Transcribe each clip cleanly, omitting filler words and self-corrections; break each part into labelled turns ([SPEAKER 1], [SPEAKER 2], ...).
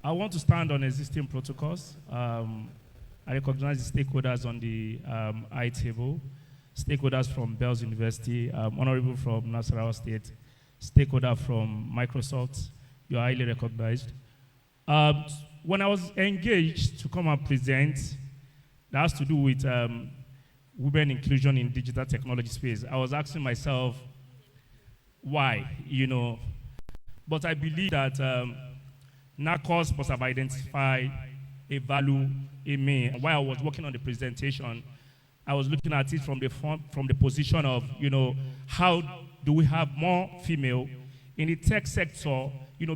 [SPEAKER 1] I want to stand on existing protocols. I recognize the stakeholders on the I table, stakeholders from Bells University, honorable from Nasarawa State, stakeholder from Microsoft. You are highly recognized. When I was engaged to come and present, that has to do with women inclusion in digital technology space, I was asking myself, why, But I believe that NACOS must have identified a value in me. While I was working on the presentation, I was looking at it from the position of, how do we have more female in the tech sector,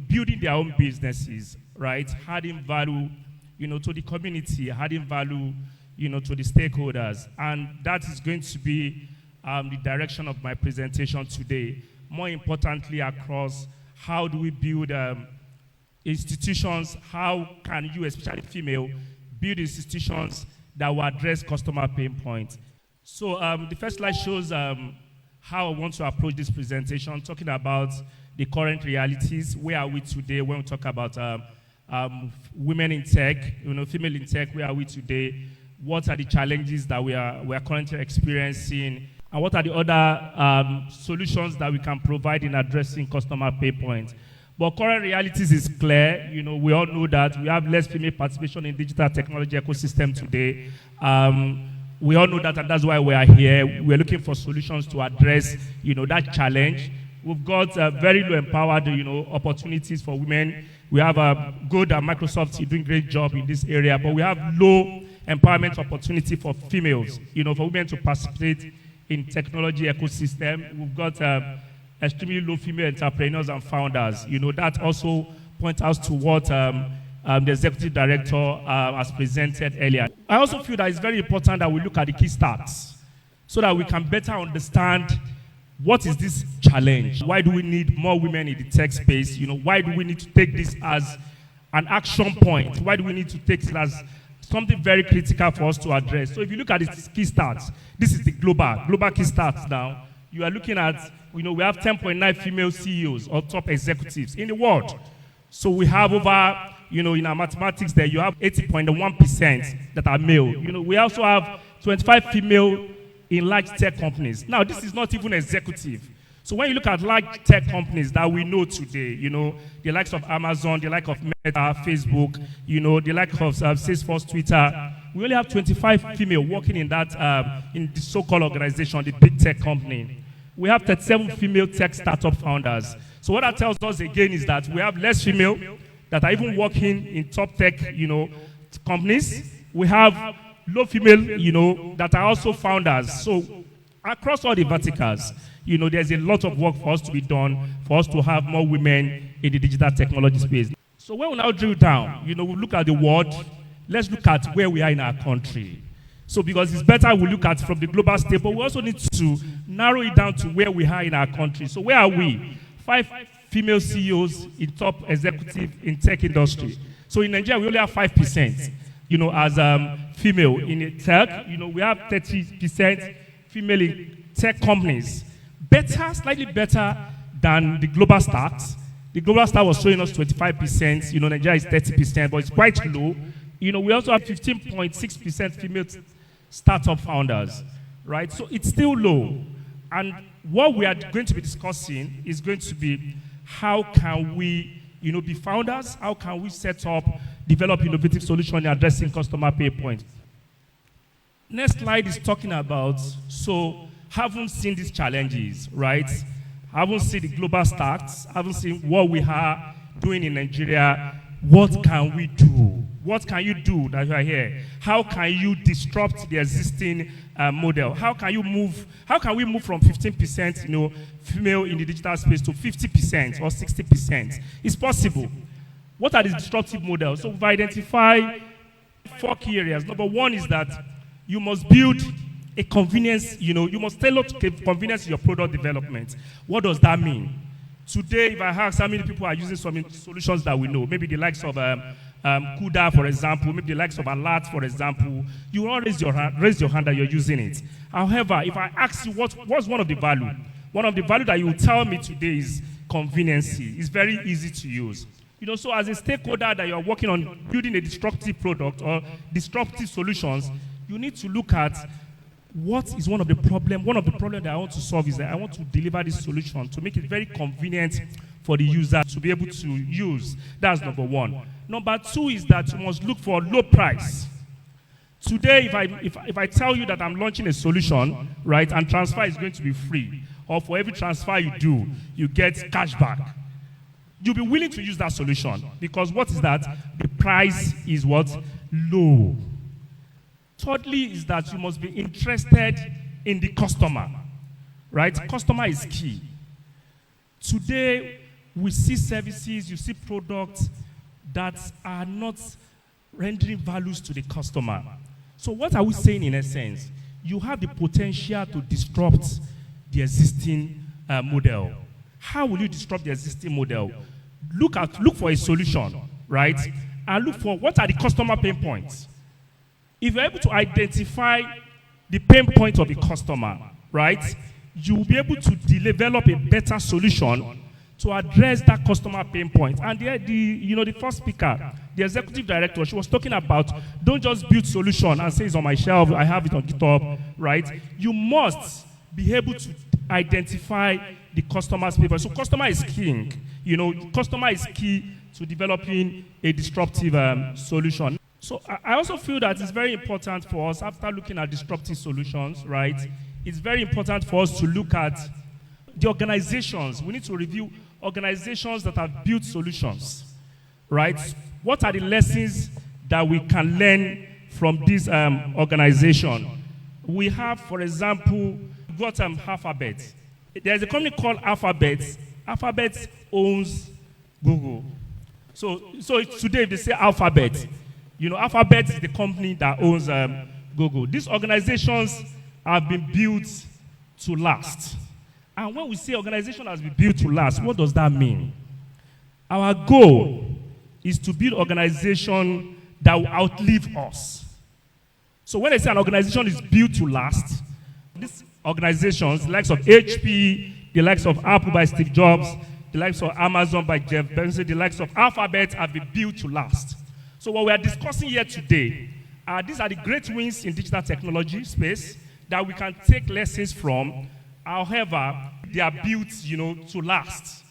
[SPEAKER 1] building their own businesses, right? Adding value, to the community, adding value, to the stakeholders. And that is going to be the direction of my presentation today. More importantly, across how do we build institutions, how can you, especially female, build institutions that will address customer pain points. So the first slide shows how I want to approach this presentation, talking about the current realities. Where are we today when we talk about women in tech, female in tech, where are we today? What are the challenges that we are currently experiencing? And what are the other solutions that we can provide in addressing customer pain points? But current realities is clear. We all know that we have less female participation in digital technology ecosystem today. We all know that, and that's why we are here. We're looking for solutions to address, that challenge. We've got very low empowered, opportunities for women. We have good Microsoft doing a great job in this area, but we have low empowerment opportunity for females, for women to participate in technology ecosystem. We've got extremely low female entrepreneurs and founders. That also points out to what the executive director has presented earlier. I also feel that it's very important that we look at the key stats so that we can better understand what is this challenge. Why do we need more women in the tech space? Why do we need to take this as an action point? Why do we need to take it as something very critical for us to address? So if you look at the key stats, this is the global key stats now. You are looking at, we have 10.9 female CEOs or top executives in the world. So we have over, in our mathematics there, you have 80.1% that are male. We also have 25 female in large tech companies. Now, this is not even executive. So when you look at large tech companies that we know today, the likes of Amazon, the like of Meta, Facebook, the like of Salesforce, Twitter, we only have 25 female working in that, in the so-called organization, the big tech company. We have 37 female tech startup founders. So what that tells us again is that we have less female that are even working in top tech, companies. We have low female, that are also founders. So across all the verticals, there's a lot of work for us to be done, for us to have more women in the digital technology space. So when we now drill down, we look at the world, let's look at where we are in our country. So because it's better we look at from the global stage, but we also need to narrow it down to where we are in our country. So where are we? 5 female CEOs in top executive in tech industry. So in Nigeria, we only have 5%, as female in tech. We have 30% female in tech companies. Better, slightly better than the global stats. The global stat was showing us 25%. Nigeria is 30%, but it's quite low. We also have 15.6% female startup founders, right? So it's still low. And what we are going to be discussing is going to be how can we, be founders? How can we set up, develop innovative solutions in addressing customer pain points? Next slide is talking about, so haven't seen these challenges, right? Haven't seen the global stats, haven't seen what we are doing in Nigeria. What can we do? What can you do that you are here? How can you disrupt the existing model? How can we move from 15%, female in the digital space to 50% or 60%? It's possible. What are the disruptive models? So we've identified 4 key areas. Number 1 is that you must build a convenience, you must tailor to convenience in your product development. What does that mean? Today, if I ask how many people are using some solutions that we know, maybe the likes of CUDA, for example, maybe the likes of Alert, for example, you will raise your hand that you're using it. However, if I ask you what's one of the value that you will tell me today is convenience. It's very easy to use. So as a stakeholder that you're working on building a disruptive product or disruptive solutions, you need to look at what is one of the problems that I want to solve is that I want to deliver this solution to make it very convenient for the user to be able to use. That's number one. Number two is that you must look for low price. Today, if I tell you that I'm launching a solution, right, and transfer is going to be free, or for every transfer you do, you get cashback, you'll be willing to use that solution because what is that? The price is what? Low. Thirdly is that you must be interested in the customer, right? Customer is key. Today, we see services, you see products that are not rendering values to the customer. So what are we saying in essence? You have the potential to disrupt the existing model. How will you disrupt the existing model? Look for a solution, right? And look for what are the customer pain points. If you're able to identify the pain point of the customer, right, you will be able to develop a better solution to address that customer pain point. And the first speaker, the executive director, she was talking about don't just build solution and say it's on my shelf, I have it on GitHub, right? You must be able to identify the customer's pain point. So customer is king. Customer is key to developing a disruptive solution. So I also feel that it's very important for us, after looking at disruptive solutions, right, it's very important for us to look at the organizations. We need to review organizations that have built solutions, right? What are the lessons that we can learn from this organization? We have, for example, got Alphabet. There's a company called Alphabet. Alphabet owns Google. So today, if they say Alphabet, Alphabet is the company that owns Google. These organizations have been built to last. And when we say organization has been built to last, what does that mean? Our goal is to build organization that will outlive us. So when I say an organization is built to last, these organizations, the likes of HP, the likes of Apple by Steve Jobs, the likes of Amazon by Jeff Bezos, the likes of Alphabet have been built to last. So what we are discussing here today, these are the great wins in digital technology space that we can take lessons from. However, they are built, to last.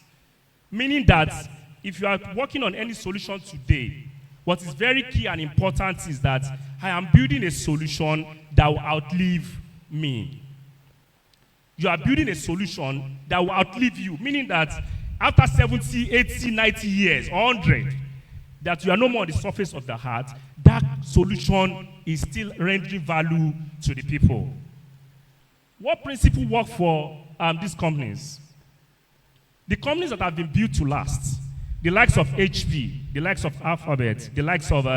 [SPEAKER 1] Meaning that if you are working on any solution today, what is very key and important is that I am building a solution that will outlive me. You are building a solution that will outlive you, meaning that after 70, 80, 90 years, or 100, that you are no more on the surface of the earth, that solution is still rendering value to the people. What principle work for these companies? The companies that have been built to last, the likes of HP, the likes of Alphabet, the likes of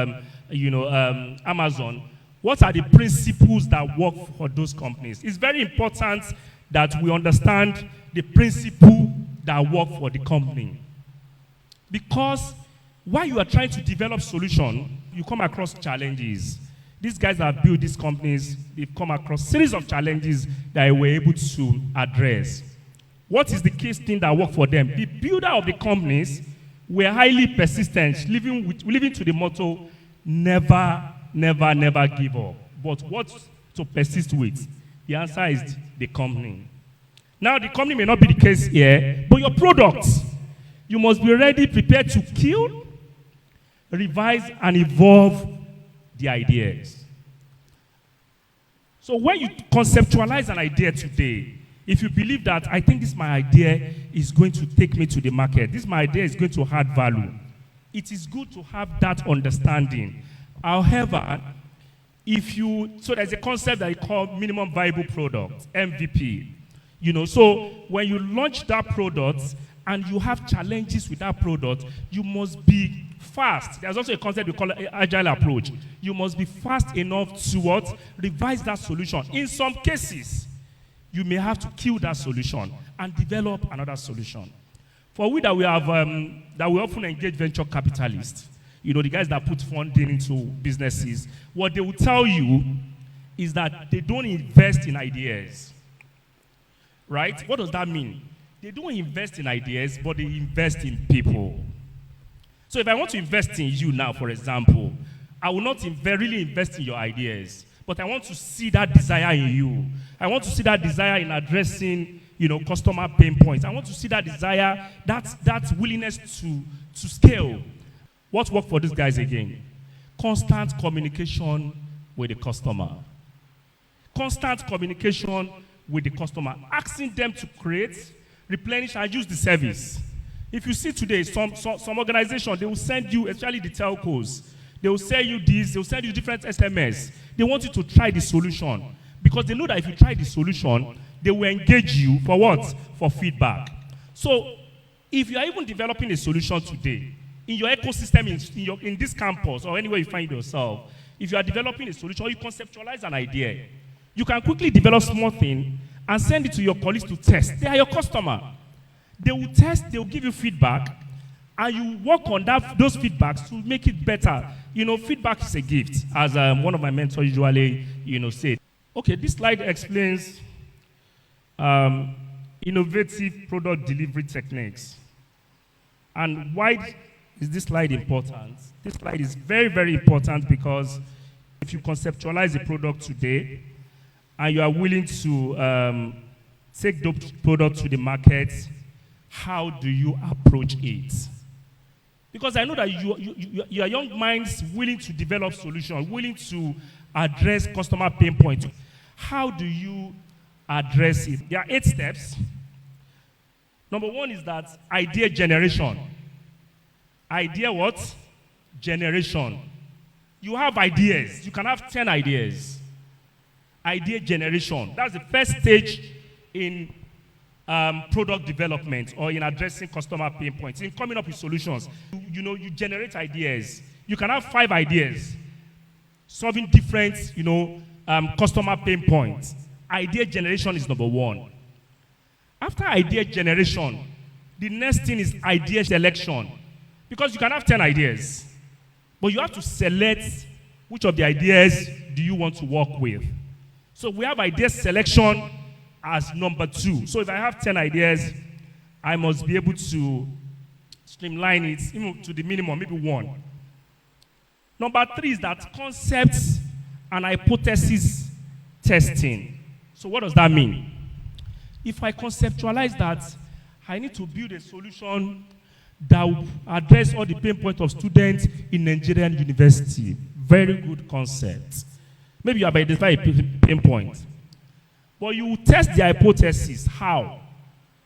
[SPEAKER 1] Amazon, what are the principles that work for those companies? It's very important that we understand the principle that work for the company. Because while you are trying to develop solution, you come across challenges. These guys that have built these companies, they've come across a series of challenges that they were able to address. What is the key thing that worked for them? The builder of the companies were highly persistent, living to the motto, never, never, never give up. But what to persist with? The answer is the company. Now, the company may not be the case here, but your product, you must be ready, prepared to kill, revise, and evolve the ideas. So when you conceptualize an idea today, if you believe that, I think my idea is going to take me to the market, my idea is going to add value, it is good to have that understanding. However, so there's a concept that you call minimum viable product, MVP. So when you launch that product and you have challenges with that product, you must be fast. There's also a concept we call agile approach. You must be fast enough to revise that solution. In some cases, you may have to kill that solution and develop another solution. For we that we often engage venture capitalists, the guys that put funding into businesses, what they will tell you is that they don't invest in ideas. Right? What does that mean? They don't invest in ideas, but they invest in people. So if I want to invest in you now, for example, I will not really invest in your ideas, but I want to see that desire in you. I want to see that desire in addressing, customer pain points. I want to see that desire, that willingness to scale. What worked for these guys again? Constant communication with the customer. Constant communication with the customer. Asking them to create, replenish, and use the service. If you see today, some organizations, they will send you, especially the telcos, they will send you this, they will send you different SMS. They want you to try the solution. Because they know that if you try the solution, they will engage you for what? For feedback. So, if you are even developing a solution today, in your ecosystem, in this campus, or anywhere you find yourself, if you are developing a solution or you conceptualize an idea, you can quickly develop small thing and send it to your colleagues to test. They are your customer. They will test, they will give you feedback, and you work on those feedbacks to make it better. Feedback is a gift, as one of my mentors usually, said. Okay, this slide explains innovative product delivery techniques. And why is this slide important? This slide is very, very important because if you conceptualize a product today and you are willing to take the product to the market, how do you approach it? Because I know that you are young minds willing to develop solutions, willing to address customer pain points. How do you address it? There are 8 steps. Number 1 is that idea generation. Idea what? Generation. You have ideas. You can have 10 ideas. Idea generation. That's the first stage in product development or in addressing customer pain points, in coming up with solutions. You generate ideas. You can have 5 ideas solving different, customer pain points. Idea generation is number 1. After idea generation, the next thing is idea selection. Because you can have 10 ideas, but you have to select which of the ideas do you want to work with. So we have idea selection as number 2. So if I have 10 ideas, I must be able to streamline it even to the minimum, maybe 1. Number 3 is that concepts and hypothesis testing. So what does that mean? If I conceptualize that I need to build a solution that will address all the pain points of students in Nigerian university, very good concept. Maybe you have identified a pain point. But you will test the hypothesis. How?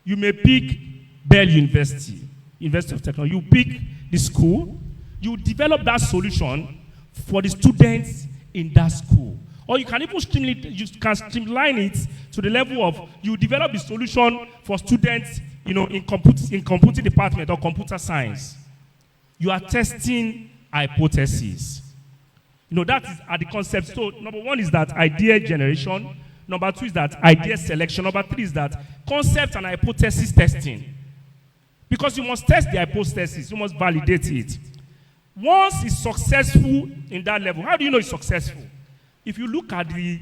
[SPEAKER 1] You may pick Bell University, University of Technology. You pick the school. You develop that solution for the students in that school. Or you can even streamline it to the level of you develop the solution for students, in computing department or computer science. You are testing hypotheses. That is at the concept. So number 1 is that idea generation. Number 2 is that idea selection. Number 3 is that concept and hypothesis testing. Because you must test the hypothesis, you must validate it. Once it's successful in that level, how do you know it's successful? If you look at the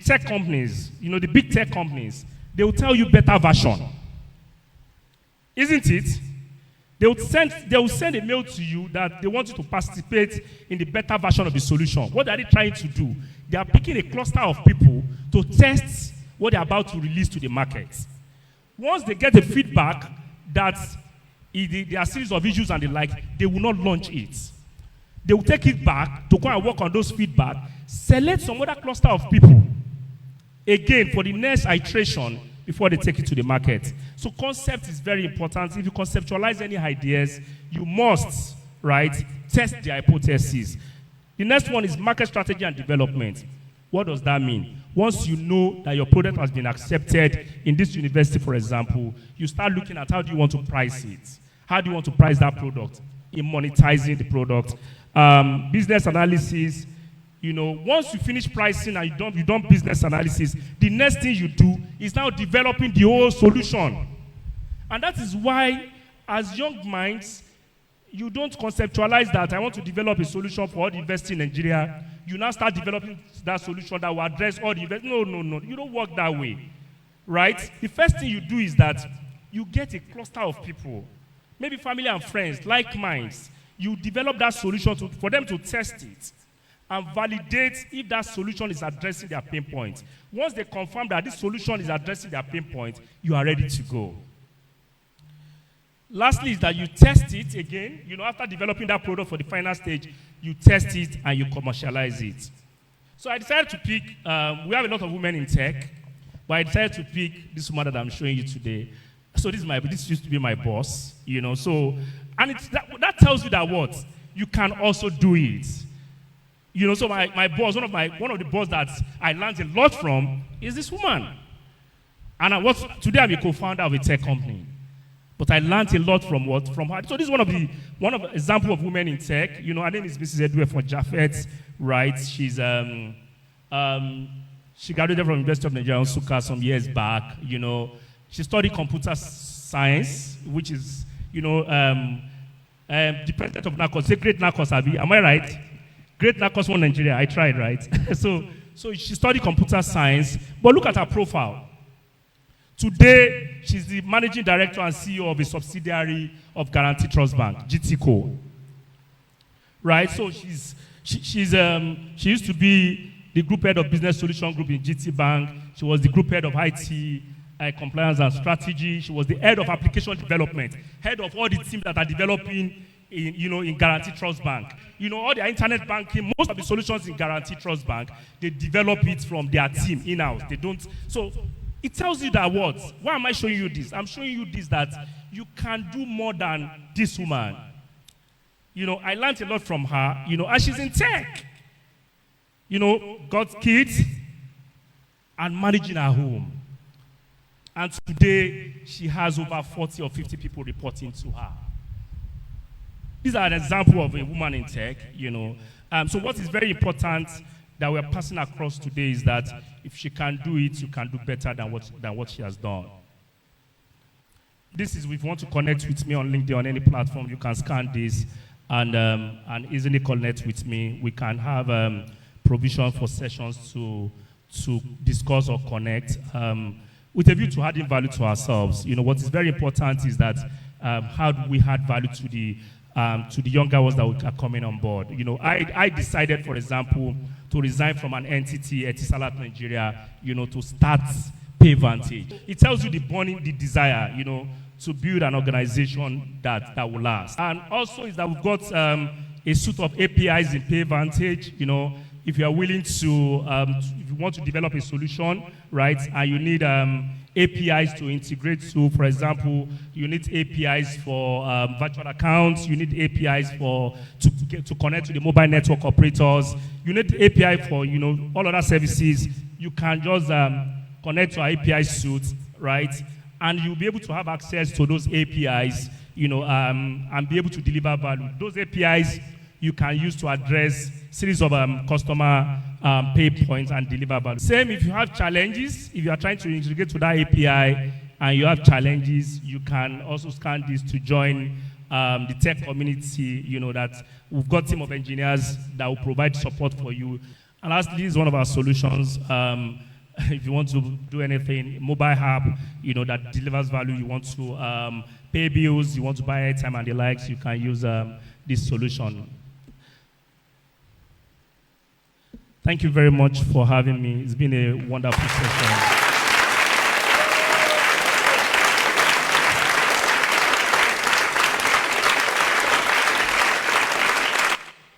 [SPEAKER 1] tech companies, the big tech companies, they will tell you beta version. Isn't it? They will send a mail to you that they want you to participate in the beta version of the solution. What are they trying to do? They are picking a cluster of people to test what they're about to release to the market. Once they get the feedback that there are a series of issues and the like, they will not launch it. They will take it back to go and work on those feedback, select some other cluster of people, again, for the next iteration before they take it to the market. So concept is very important. If you conceptualize any ideas, you must, test the hypothesis. The next one is market strategy and development. What does that mean? Once you know that your product has been accepted in this university, for example, you start looking at how do you want to price it. How do you want to price that product? In monetizing the product. Business analysis. Once you finish pricing and you done business analysis, the next thing you do is now developing the whole solution. And that is why, as young minds, you don't conceptualize that I want to develop a solution for all the university in Nigeria. You now start developing that solution that will address all the university. No. You don't work that way. Right? The first thing you do is that you get a cluster of people maybe family and friends, like minds. You develop that solution for them to test it and validate if that solution is addressing their pain point. Once they confirm that this solution is addressing their pain point, you are ready to go. Lastly is that you test it again. After developing that product for the final stage, you test it and you commercialize it. So I decided to pick, we have a lot of women in tech, but I decided to pick this woman that I'm showing you today. So this used to be my boss, so, and that tells you that what? You can also do it. So my boss, one of the boss that I learned a lot from is this woman. And today I'm a co-founder of a tech company. But I learned a lot from her. So this is one of the example of women in tech. Her name is Mrs. Edwe from Jaffet, right? She's she graduated from University of Nigeria, Nsukka, some years back. She studied computer science, which is the president of NACOS. Say great NACOS, Abi. Am I right? Great NACOS from Nigeria. I tried, right? so she studied computer science. But look at her profile. Today, she's the managing director and CEO of a subsidiary of Guarantee Trust Bank, GTCO. Right? So she used to be the group head of business solution group in GT Bank. She was the group head of IT compliance and strategy. She was the head of application development, head of all the teams that are developing in Guarantee Trust Bank. All the internet banking, most of the solutions in Guarantee Trust Bank, they develop it from their team in-house. They don't. So it tells you that what? Why am I showing you this? I'm showing you this that you can do more than this woman. I learned a lot from her, and she's in tech. Got kids and managing her home. And today, she has over 40 or 50 people reporting to her. These are an example of a woman in tech, So what is very important that we're passing across today is that if she can do it, you can do better than what she has done. This is, if you want to connect with me on LinkedIn, on any platform, you can scan this and easily connect with me. We can have provision for sessions to discuss or connect with a view to adding value to ourselves. What is very important is that how do we add value to the younger ones that are coming on board. I decided, for example, to resign from an entity, Etisalat Nigeria, to start PayVantage. It tells you the desire, to build an organization that will last. And also is that we've got a suite of APIs in PayVantage. If you are willing to, if you want to develop a solution, right, and you need APIs to integrate to, for example, you need APIs for virtual accounts, you need APIs to connect to the mobile network operators, you need API for, all other services. You can just connect to our API suite, right, and you'll be able to have access to those APIs, and be able to deliver value. Those APIs you can use to address series of customer pain points and deliver value. Same if you have challenges, if you are trying to integrate to that API and you have challenges, you can also scan this to join the tech community, that we've got a team of engineers that will provide support for you. And lastly, this is one of our solutions. If you want to do anything, mobile app, that delivers value, you want to pay bills, you want to buy airtime and the likes, you can use this solution. Thank you very much for having me. It's been a wonderful session.